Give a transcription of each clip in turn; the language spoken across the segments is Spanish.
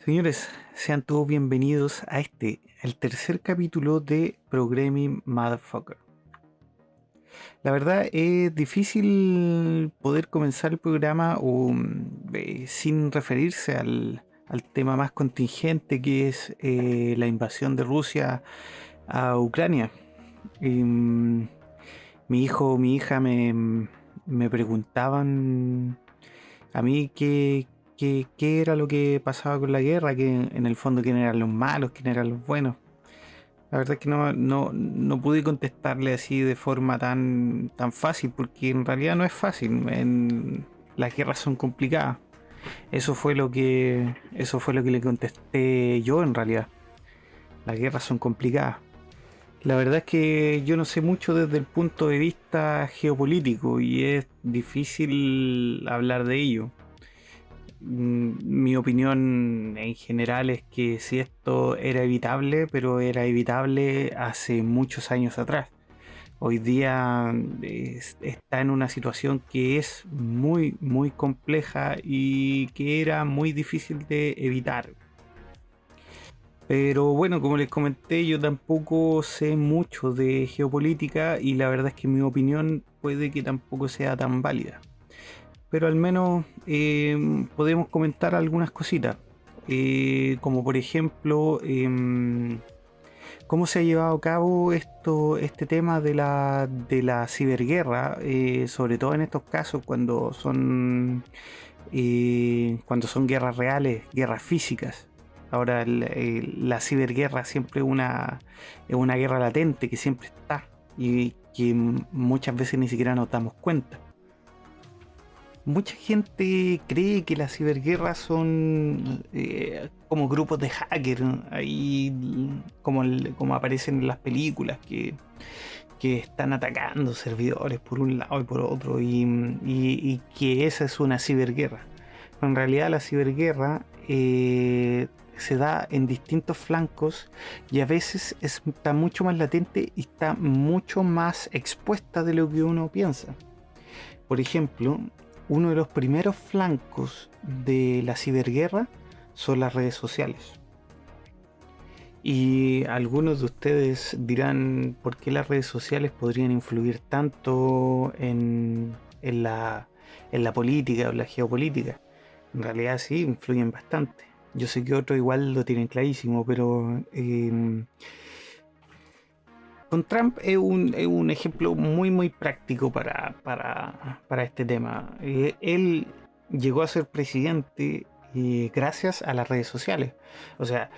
Señores, sean todos bienvenidos a el tercer capítulo de Programming Motherfucker. La verdad es difícil poder comenzar el programa sin referirse al tema más contingente que es la invasión de Rusia a Ucrania. Em, Mi hijo, mi hija me preguntaban a mí qué era lo que pasaba con la guerra, que en el fondo quién eran los malos, quién eran los buenos. La verdad es que no pude contestarle así de forma tan fácil, porque en realidad no es fácil. Las guerras son complicadas. Eso fue lo que le contesté yo en realidad. Las guerras son complicadas. La verdad es que yo no sé mucho desde el punto de vista geopolítico y es difícil hablar de ello. Mi opinión en general es que si esto era evitable, pero era evitable hace muchos años atrás. Hoy día está en una situación que es muy compleja y que era muy difícil de evitar. Pero bueno, como les comenté, yo tampoco sé mucho de geopolítica y la verdad es que mi opinión puede que tampoco sea tan válida. Pero al menos podemos comentar algunas cositas. Como por ejemplo, cómo se ha llevado a cabo este tema de la ciberguerra, sobre todo en estos casos cuando son guerras reales, guerras físicas. Ahora la ciberguerra siempre es una guerra latente que siempre está y que muchas veces ni siquiera nos damos cuenta. Mucha gente cree que las ciberguerras son como grupos de hackers, ¿no? Ahí como aparecen en las películas que están atacando servidores por un lado y por otro y que esa es una ciberguerra. En realidad la ciberguerra se da en distintos flancos y a veces está mucho más latente y está mucho más expuesta de lo que uno piensa. Por ejemplo, uno de los primeros flancos de la ciberguerra son las redes sociales. Y algunos de ustedes dirán por qué las redes sociales podrían influir tanto en la política o la geopolítica. En realidad sí, influyen bastante. Yo sé que otros igual lo tienen clarísimo, pero con Trump es un ejemplo muy práctico para este tema. Él llegó a ser presidente gracias a las redes sociales. O sea,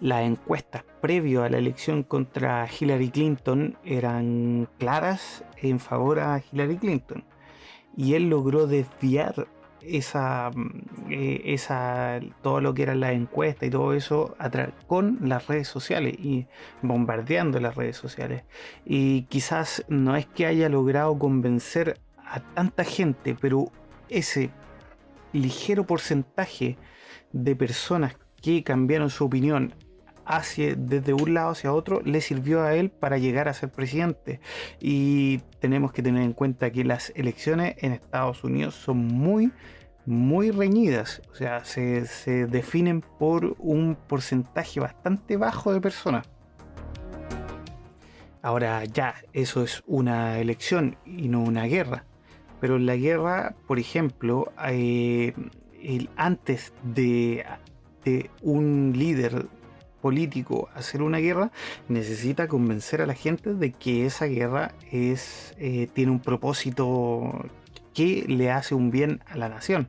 las encuestas previo a la elección contra Hillary Clinton eran claras en favor a Hillary Clinton. Y él logró desviar todo lo que era la encuesta y todo eso con las redes sociales y bombardeando las redes sociales. Y quizás no es que haya logrado convencer a tanta gente, pero ese ligero porcentaje de personas que cambiaron su opinión desde un lado hacia otro le sirvió a él para llegar a ser presidente. Y tenemos que tener en cuenta que las elecciones en Estados Unidos son muy reñidas, o sea, se definen por un porcentaje bastante bajo de personas. Ahora ya, eso es una elección y no una guerra. Pero en la guerra, por ejemplo, antes de un líder político hacer una guerra, necesita convencer a la gente de que esa guerra tiene un propósito que le hace un bien a la nación.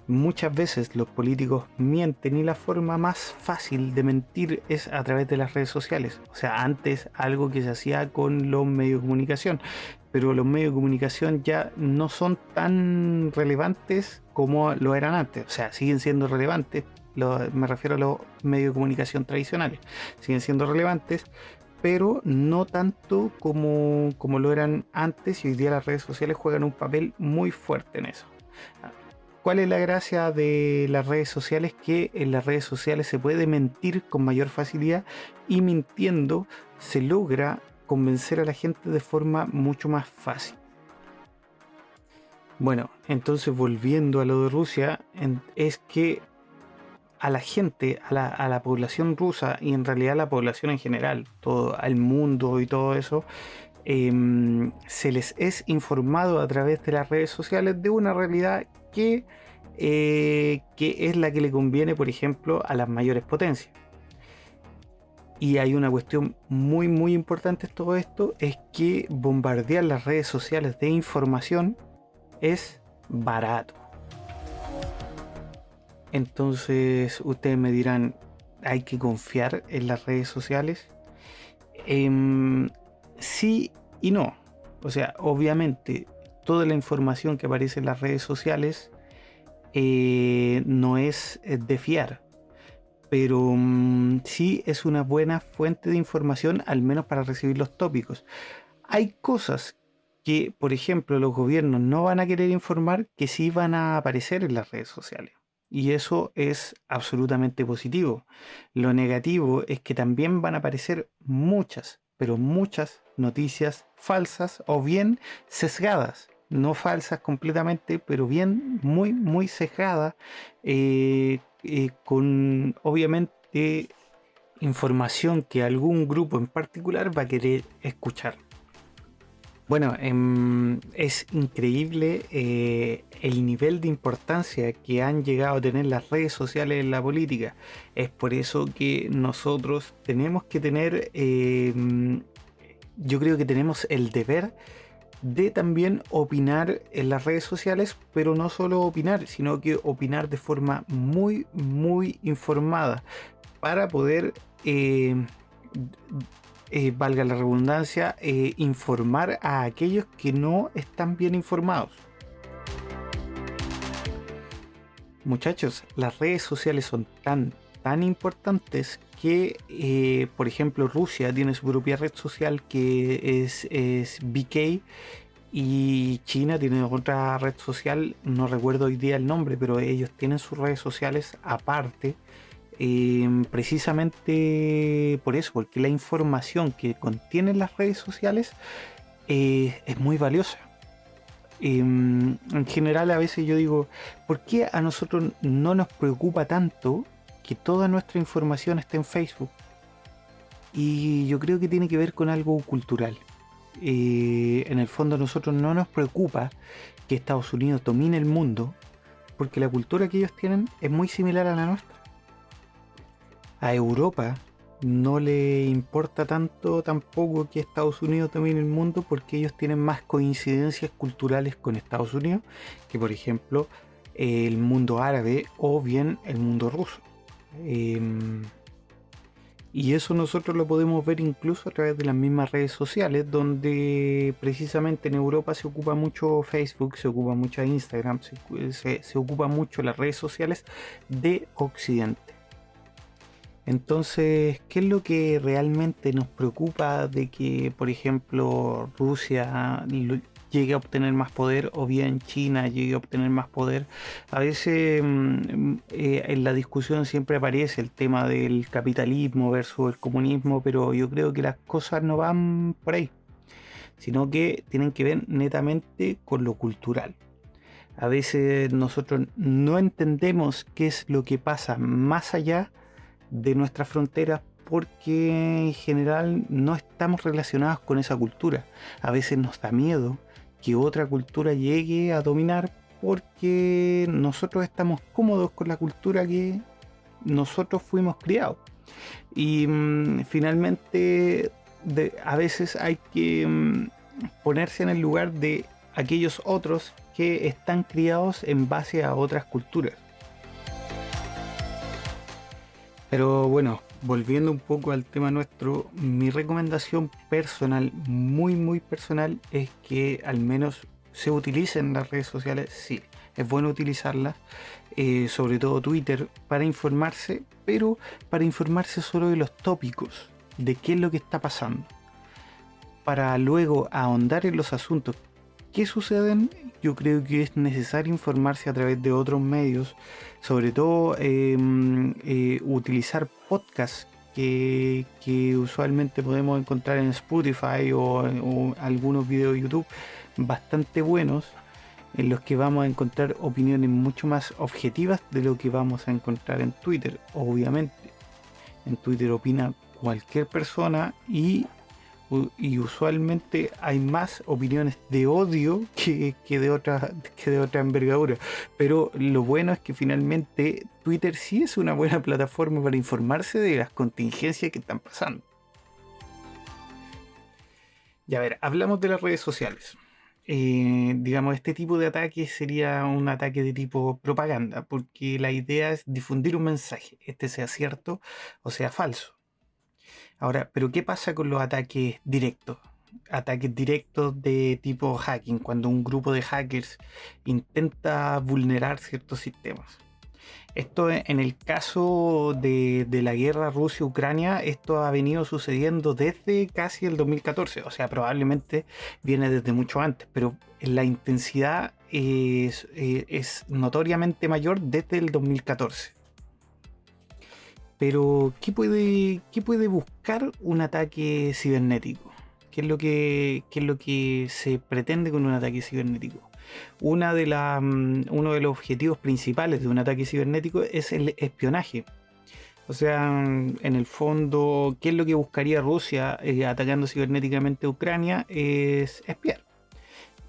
Muchas veces los políticos mienten y la forma más fácil de mentir es a través de las redes sociales. O sea, antes algo que se hacía con los medios de comunicación, pero los medios de comunicación ya no son tan relevantes como lo eran antes. O sea, siguen siendo relevantes, me refiero a los medios de comunicación tradicionales, siguen siendo relevantes, pero no tanto como lo eran antes, y hoy día las redes sociales juegan un papel muy fuerte en eso. ¿Cuál es la gracia de las redes sociales? Que en las redes sociales se puede mentir con mayor facilidad y mintiendo se logra convencer a la gente de forma mucho más fácil. Bueno, entonces volviendo a lo de Rusia, es que a la gente, a la población rusa y en realidad a la población en general, todo al mundo y todo eso, se les es informado a través de las redes sociales de una realidad que es la que le conviene, por ejemplo, a las mayores potencias. Y hay una cuestión muy muy importante en todo esto, es que bombardear las redes sociales de información es barato. Entonces ustedes me dirán, ¿hay que confiar en las redes sociales? Sí y no. O sea, obviamente toda la información que aparece en las redes sociales no es de fiar, pero sí es una buena fuente de información, al menos para recibir los tópicos. Hay cosas que, por ejemplo, los gobiernos no van a querer informar que sí van a aparecer en las redes sociales. Y eso es absolutamente positivo. Lo negativo es que también van a aparecer muchas, pero muchas noticias falsas o bien sesgadas. No falsas completamente, pero bien muy, muy sesgadas, con obviamente información que algún grupo en particular va a querer escuchar. Bueno, es increíble el nivel de importancia que han llegado a tener las redes sociales en la política. Es por eso que nosotros tenemos que tener, yo creo que tenemos el deber de también opinar en las redes sociales, pero no solo opinar, sino que opinar de forma muy, muy informada para poder valga la redundancia, informar a aquellos que no están bien informados. Muchachos, las redes sociales son tan importantes que, por ejemplo, Rusia tiene su propia red social que es VK, y China tiene otra red social, no recuerdo hoy día el nombre, pero ellos tienen sus redes sociales aparte. Precisamente por eso, porque la información que contienen las redes sociales es muy valiosa. En general, a veces yo digo, ¿por qué a nosotros no nos preocupa tanto que toda nuestra información esté en Facebook? Y yo creo que tiene que ver con algo cultural. En el fondo, a nosotros no nos preocupa que Estados Unidos domine el mundo, porque la cultura que ellos tienen es muy similar a la nuestra. A Europa no le importa tanto tampoco que Estados Unidos domine el mundo, porque ellos tienen más coincidencias culturales con Estados Unidos que, por ejemplo, el mundo árabe o bien el mundo ruso. Y eso nosotros lo podemos ver incluso a través de las mismas redes sociales, donde precisamente en Europa se ocupa mucho Facebook, se ocupa mucho Instagram, se ocupa mucho las redes sociales de Occidente. Entonces, ¿qué es lo que realmente nos preocupa de que, por ejemplo, Rusia llegue a obtener más poder o bien China llegue a obtener más poder? A veces en la discusión siempre aparece el tema del capitalismo versus el comunismo, pero yo creo que las cosas no van por ahí, sino que tienen que ver netamente con lo cultural. A veces nosotros no entendemos qué es lo que pasa más allá de nuestras fronteras, porque en general no estamos relacionados con esa cultura. A veces nos da miedo que otra cultura llegue a dominar, porque nosotros estamos cómodos con la cultura que nosotros fuimos criados. Y finalmente a veces hay que ponerse en el lugar de aquellos otros que están criados en base a otras culturas. Pero bueno, volviendo un poco al tema nuestro, mi recomendación personal, muy muy personal, es que al menos se utilicen las redes sociales. Sí, es bueno utilizarlas, sobre todo Twitter, para informarse, pero para informarse solo de los tópicos, de qué es lo que está pasando, para luego ahondar en los asuntos que suceden. Yo creo que es necesario informarse a través de otros medios, sobre todo utilizar podcasts que usualmente podemos encontrar en Spotify o algunos videos de YouTube bastante buenos, en los que vamos a encontrar opiniones mucho más objetivas de lo que vamos a encontrar en Twitter. Obviamente, en Twitter opina cualquier persona y usualmente hay más opiniones de odio que de otra envergadura. Pero lo bueno es que finalmente Twitter sí es una buena plataforma para informarse de las contingencias que están pasando. Y a ver, hablamos de las redes sociales. Digamos, este tipo de ataque sería un ataque de tipo propaganda, porque la idea es difundir un mensaje, este sea cierto o sea falso. Ahora, ¿pero qué pasa con los ataques directos? Ataques directos de tipo hacking, cuando un grupo de hackers intenta vulnerar ciertos sistemas. Esto en el caso de la guerra Rusia-Ucrania, esto ha venido sucediendo desde casi el 2014, o sea, probablemente viene desde mucho antes, pero la intensidad es notoriamente mayor desde el 2014. Pero, ¿qué puede buscar un ataque cibernético? ¿Qué es lo que se pretende con un ataque cibernético? Uno de los objetivos principales de un ataque cibernético es el espionaje. O sea, en el fondo, ¿qué es lo que buscaría Rusia atacando cibernéticamente a Ucrania? Es espiar.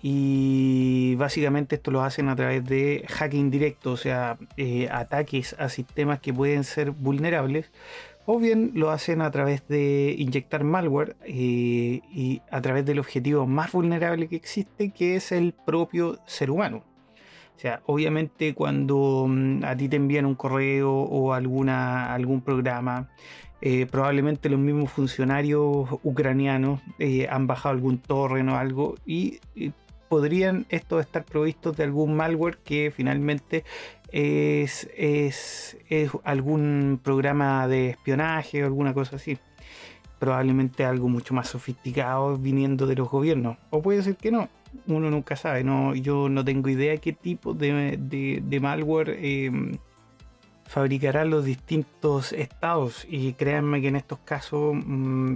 Y básicamente esto lo hacen a través de hacking directo, o sea, ataques a sistemas que pueden ser vulnerables, o bien lo hacen a través de inyectar malware y a través del objetivo más vulnerable que existe, que es el propio ser humano. O sea, obviamente cuando a ti te envían un correo o algún programa, probablemente los mismos funcionarios ucranianos han bajado algún torrent o algo y podrían estos estar provistos de algún malware que finalmente es algún programa de espionaje o alguna cosa así. Probablemente algo mucho más sofisticado viniendo de los gobiernos. O puede ser que no. Uno nunca sabe. Yo no tengo idea qué tipo de malware fabricarán los distintos estados. Y créanme que en estos casos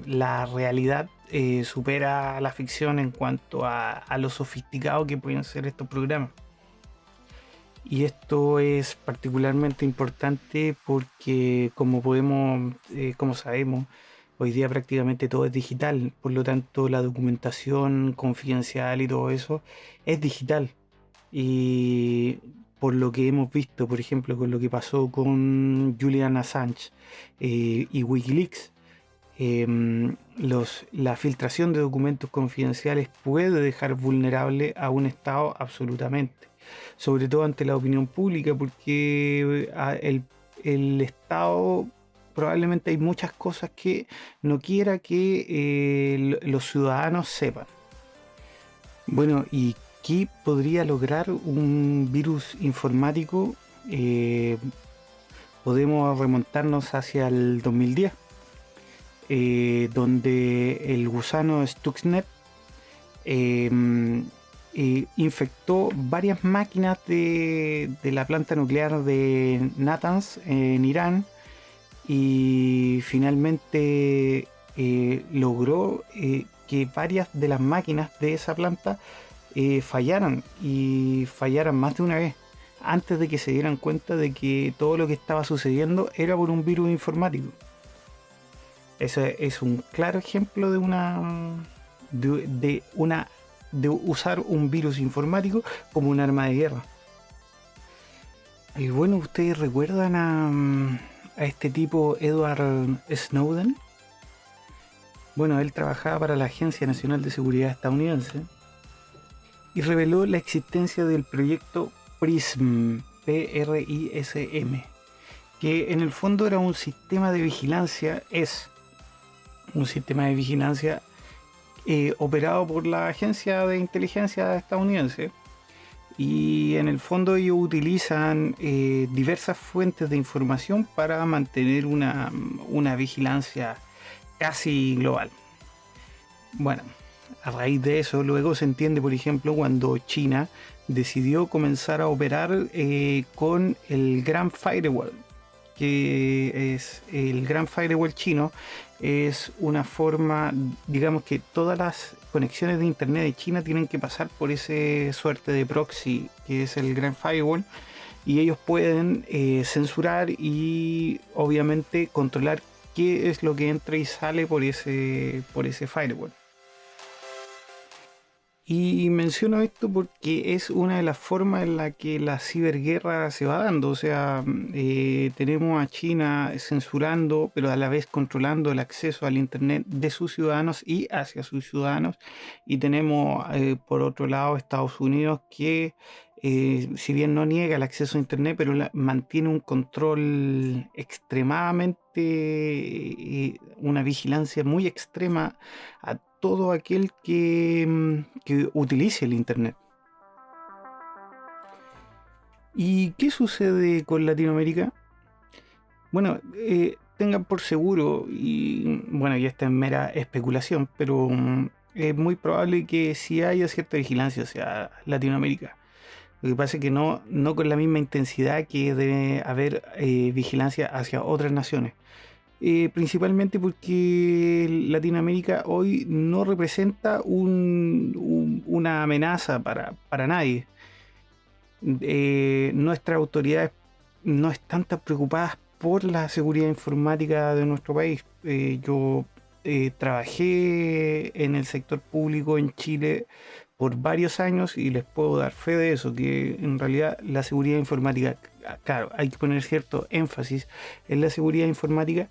la realidad supera la ficción en cuanto a lo sofisticado que pueden ser estos programas. Y esto es particularmente importante porque como sabemos, hoy día prácticamente todo es digital, por lo tanto la documentación confidencial y todo eso es digital. Y por lo que hemos visto, por ejemplo, con lo que pasó con Julian Assange y Wikileaks, la filtración de documentos confidenciales puede dejar vulnerable a un Estado absolutamente, sobre todo ante la opinión pública, porque el Estado probablemente hay muchas cosas que no quiera que los ciudadanos sepan. Bueno, ¿y qué podría lograr un virus informático? Podemos remontarnos hacia el 2010. Donde el gusano Stuxnet infectó varias máquinas de la planta nuclear de Natanz en Irán y finalmente logró que varias de las máquinas de esa planta fallaran y fallaran más de una vez antes de que se dieran cuenta de que todo lo que estaba sucediendo era por un virus informático. Ese es un claro ejemplo de usar un virus informático como un arma de guerra. Y bueno, ¿ustedes recuerdan a este tipo Edward Snowden? Bueno, él trabajaba para la Agencia Nacional de Seguridad estadounidense y reveló la existencia del proyecto PRISM, PRISM, que en el fondo era un sistema de vigilancia, un sistema de vigilancia operado por la agencia de inteligencia estadounidense, y en el fondo ellos utilizan diversas fuentes de información para mantener una vigilancia casi global. Bueno, a raíz de eso luego se entiende, por ejemplo, cuando China decidió comenzar a operar con el Gran Firewall, que es el Gran Firewall chino, es una forma, digamos que todas las conexiones de internet de China tienen que pasar por ese suerte de proxy que es el Gran Firewall, y ellos pueden censurar y obviamente controlar qué es lo que entra y sale por ese firewall. Y menciono esto porque es una de las formas en la que la ciberguerra se va dando. O sea, tenemos a China censurando, pero a la vez controlando el acceso al Internet de sus ciudadanos y hacia sus ciudadanos. Y tenemos, por otro lado, Estados Unidos que, si bien no niega el acceso a Internet, pero mantiene un control extremadamente, una vigilancia muy extrema a todo aquel que utilice el Internet. ¿Y qué sucede con Latinoamérica? Bueno, tengan por seguro, y bueno, y esta es mera especulación, pero es muy probable que sí haya cierta vigilancia hacia Latinoamérica. Lo que pasa es que no con la misma intensidad que debe haber vigilancia hacia otras naciones. Principalmente porque Latinoamérica hoy no representa una amenaza para nadie. Nuestras autoridades no están tan preocupadas por la seguridad informática de nuestro país. Yo trabajé en el sector público en Chile por varios años y les puedo dar fe de eso, que en realidad la seguridad informática, claro, hay que poner cierto énfasis en la seguridad informática,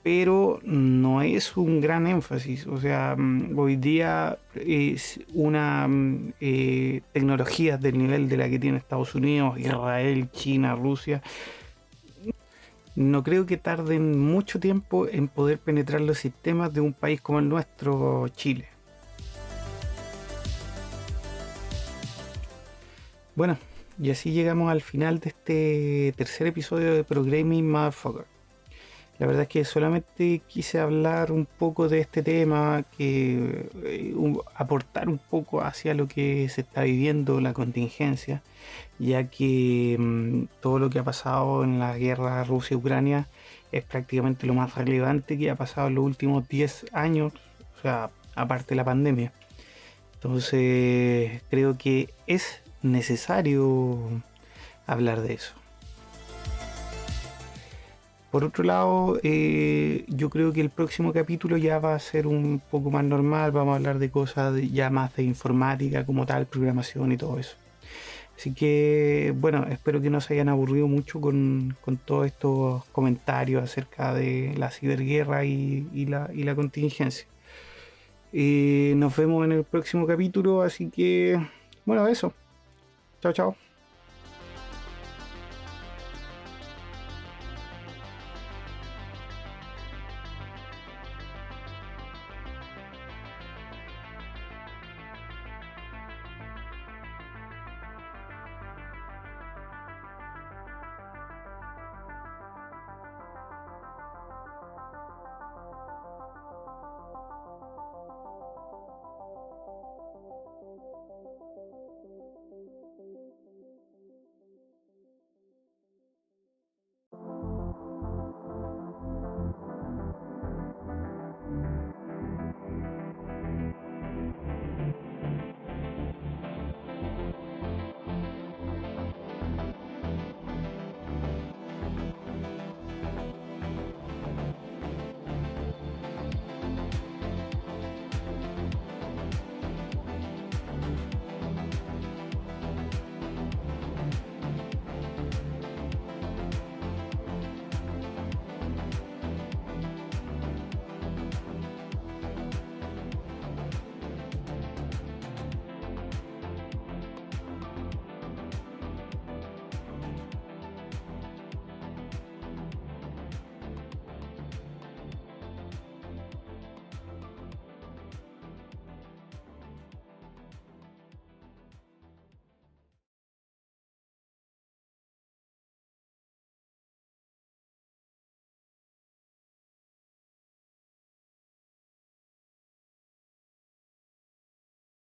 pero no es un gran énfasis. O sea, hoy día es una tecnología del nivel de la que tiene Estados Unidos, Israel, China, Rusia. No creo que tarden mucho tiempo en poder penetrar los sistemas de un país como el nuestro, Chile. Bueno, y así llegamos al final de este tercer episodio de Programming Motherfucker. La verdad es que solamente quise hablar un poco de este tema, aportar un poco hacia lo que se está viviendo, la contingencia, ya que todo lo que ha pasado en la guerra Rusia-Ucrania es prácticamente lo más relevante que ha pasado en los últimos 10 años, o sea, aparte de la pandemia. Entonces creo que es necesario hablar de eso. Por otro lado, yo creo que el próximo capítulo ya va a ser un poco más normal. Vamos a hablar de cosas ya más de informática como tal, programación y todo eso. Así que, bueno, espero que no se hayan aburrido mucho con todos estos comentarios acerca de la ciberguerra y la contingencia. Nos vemos en el próximo capítulo, así que, bueno, eso. Chao, chao.